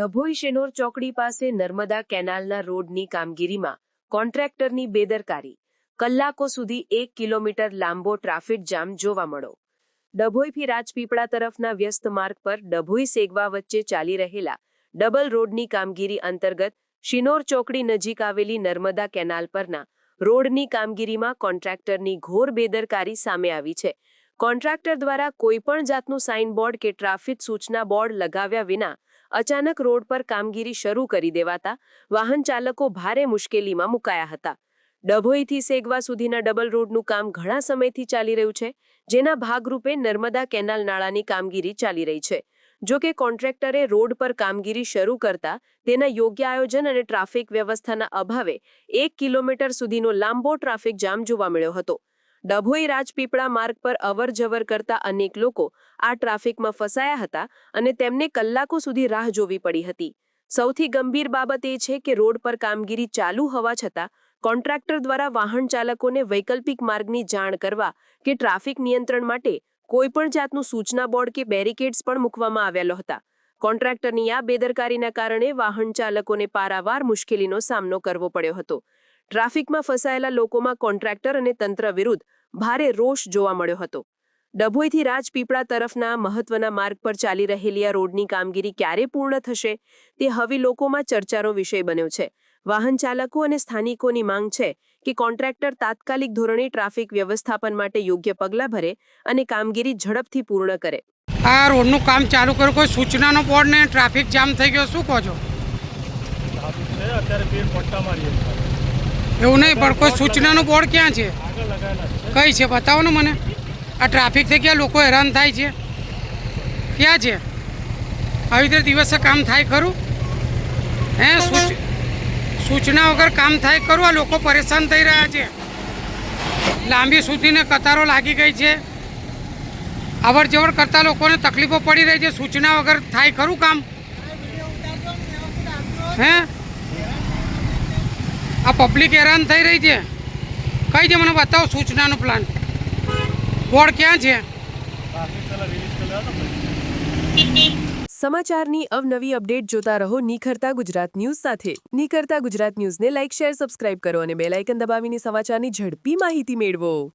ડભોઈ શેનોર ચોકડી પાસે નર્મદા કેનાલના રોડની કામગીરીમાં કોન્ટ્રાક્ટરની બેદરકારી, કલાકો સુધી 1 કિલોમીટર લાંબો ટ્રાફિક જામ જોવા મળ્યો। ડભોઈથી રાજપીપળા તરફના વ્યસ્ત માર્ગ પર ડભોઈ સેગવા વચ્ચે ચાલી રહેલા ડબલ રોડની કામગીરી અંતર્ગત શિનોર ચોકડી નજીક આવેલી નર્મદા કેનાલ પરના રોડની કામગીરીમાં કોન્ટ્રાક્ટરની ઘોર બેદરકારી સામે આવી છે। કોન્ટ્રાક્ટર દ્વારા કોઈપણ જાતનું સાઇનબોર્ડ કે ટ્રાફિક સૂચના બોર્ડ લગાવ્યા વિના અચાનક રોડ પર કામગીરી શરૂ કરી દેવાતા વાહન ચાલકો ભારે મુશ્કેલીમાં મુકાયા હતા। ડભોઈથી સેગવા સુધીના ડબલ રોડનું કામ ઘણા સમયથી ચાલી રહ્યું છે, જેના ભાગરૂપે નર્મદા કેનાલ નાળાની કામગીરી ચાલી રહી છે। જો કે કોન્ટ્રાક્ટરે રોડ પર કામગીરી શરૂ કરતા તેના યોગ્ય આયોજન અને ટ્રાફિક વ્યવસ્થાના અભાવે 1 કિલોમીટર સુધીનો લાંબો ટ્રાફિક જામ જોવા મળ્યો હતો। ડભોઈ રાજપીપળા માર્ગ પર અવરજવર કરતા અનેક લોકો આ ટ્રાફિકમાં ફસાયા હતા અને તેમને કલાકો સુધી રાહ જોવી પડી હતી। સૌથી ગંભીર બાબત એ છે કે રોડ પર કામગીરી ચાલુ હોવા છતાં કોન્ટ્રાક્ટર દ્વારા વાહન ચાલકોને વૈકલ્પિક માર્ગની જાણ કરવા કે ટ્રાફિક નિયંત્રણ માટે કોઈપણ જાતનું સૂચના બોર્ડ કે બેરિકેડ્સ પણ મૂકવામાં આવેલા હતા। કોન્ટ્રાક્ટરની આ બેદરકારીના કારણે વાહન ચાલકોને પારાવાર મુશ્કેલીનો સામનો કરવો પડ્યો હતો। ટ્રાફિકમાં ફસાયેલા લોકોમાં કોન્ટ્રાક્ટર અને તંત્ર વિરુદ્ધ ભારે રોષ જોવા મળ્યો હતો। ડભોઈથી રાજપીપળા તરફના મહત્વના માર્ગ પર ચાલી રહેલી આ રોડની કામગીરી ક્યારે પૂર્ણ થશે તે હવે લોકોમાં ચર્ચાનો વિષય બન્યો છે। વાહન ચાલકો અને સ્થાનિકોની માંગ છે કે કોન્ટ્રાક્ટર તાત્કાલિક ધોરણે ટ્રાફિક વ્યવસ્થાપન માટે યોગ્ય પગલાં ભરે અને કામગીરી ઝડપથી પૂર્ણ કરે। આ રોડનું કામ ચાલુ કર્યું, કોઈ સૂચનાનો બોર્ડ ને ટ્રાફિક જામ થઈ ગયો, શું કહો છો? એવું નહીં, પણ કોઈ સૂચનાનું બોર્ડ ક્યાં છે? કઈ છે બતાવો ને મને। આ ટ્રાફિકથી ક્યાં લોકો હેરાન થાય છે, ક્યાં છે? આવી રીતે દિવસે કામ થાય ખરું? હે, સૂચના વગર કામ થાય ખરું? આ લોકો પરેશાન થઈ રહ્યા છે, લાંબી સુધીને કતારો લાગી ગઈ છે, અવર જવર કરતા લોકોને તકલીફો પડી રહી છે, સૂચના વગર થાય ખરું કામ? હે, આ પબ્લિક હેરાન થઈ રહી છે, કઈ છે મને બતાવો સૂચનાનો પ્લાન, બોર્ડ ક્યાં છે? સમાચારની અવનવી અપડેટ જોતા રહો નિખરતા ગુજરાત ન્યૂઝ સાથે। નિખરતા ગુજરાત ન્યૂઝને લાઇક, શેર, સબસ્ક્રાઇબ કરો અને બેલ આઇકન દબાવીને સમાચારની ઝડપી માહિતી મેળવો।